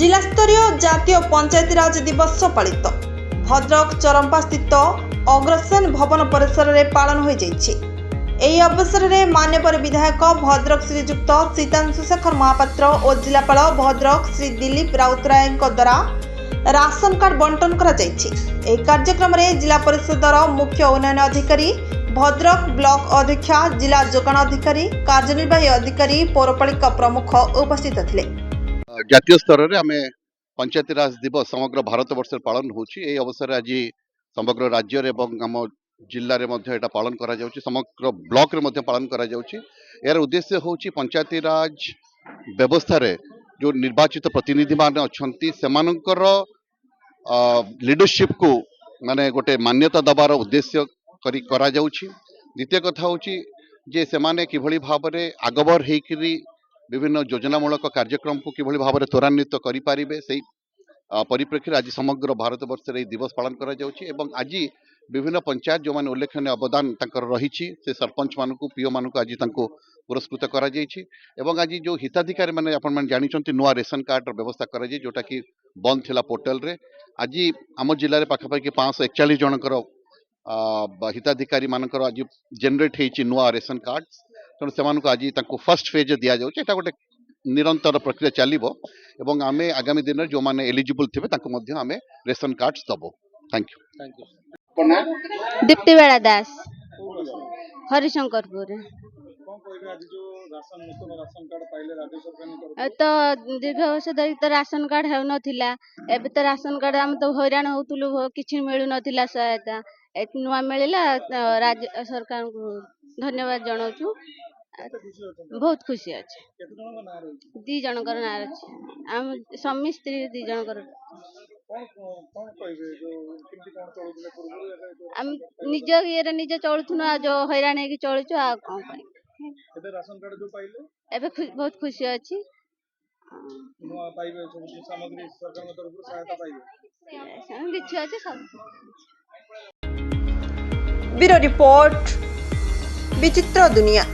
जिलास्तरीय जातीय पंचायतीराज दिवस पालित भद्रक चरंपा स्थित अग्रसेन भवन परिसर में पालन हो यही अवसर में मान्यवर विधायक भद्रक श्रीजुक्त सीतांशुशेखर महापात्र और जिलापाल भद्रक श्री दिलीप राउतराय द्वारा राशन कार्ड बंटन कर कार्यक्रम में जिला परिषदर मुख्य उन्नयन अधिकारी भद्रक ब्लॉक अध्यक्षा जिला जोगाण अधिकारी कार्यनिर्वाही अधिकारी पौरपालिका प्रमुख उपस्थित थे। जातीय स्तर में आम पंचायतीराज दिवस समग्र भारत वर्ष पालन होची अवसर आज समग्र राज्य आम जिले में पालन करा जाउची, समग्र ब्लॉक रे पालन करा जाउची। यार उद्देश्य होची पंचायतीराज व्यवस्था रे जो निर्वाचित प्रतिनिधि मान अछंती सेमानकर लीडरशिप को माने गोटे मान्यता दबार उद्देश्य करा जाउची। द्वितीय कथा होची जे सेमाने किभली भाव में आगबर हेकरी विभिन्न योजनामूलक कार्यक्रम को किभली भाव में त्वरान्वित करें से परिप्रेक्षी आज समग्र भारत वर्ष में दिवस पालन करा जाउची। एवं आज विभिन्न पंचायत जो मैंने उल्लेखनीय अवदान रही से सरपंच मान पीओ मान आज पुरस्कृत करा जाइछि। एवं आज जो हिताधिकारी मैंने आपण जानी नुआ रेशन कार्ड व्यवस्था करा जाइछि जोटा कि बंद थिला पोर्टल रे। आज आम जिले में पाखापाखि 541 जनकर हिताधिकारी मानकर आज जेनेट होती नुआ रेशन कार्ड तेणु से आज फर्स्ट फेज दि जाऊँ एटा गोटे निरंतर प्रक्रिया चलो एवं आम आगामी दिन में जो मैंने एलिजिबल थे आम रेशन कार्ड दबो। Thank you. दीप्ति बेड़ा दास हरिशंकरपुर तो दीर्घ वर्ष धरी तो राशन कार्ड हो नाला एबे तो राशन कार्ड आम तो हैरान होतुलु किछि मिलु नथिला सहायता नुआ मिलला राज्य सरकार को धन्यवाद जनाऊँ। बहुत खुशी अच्छे दी जनकर ना आम स्वामी स्त्री दी जनकर आम निज ये निज चलुन जो हैरान है चलुचु आ कौन एबे बहुत खुशी अच्छी किसी अच्छे सब। ब्यूरो रिपोर्ट विचित्र दुनिया।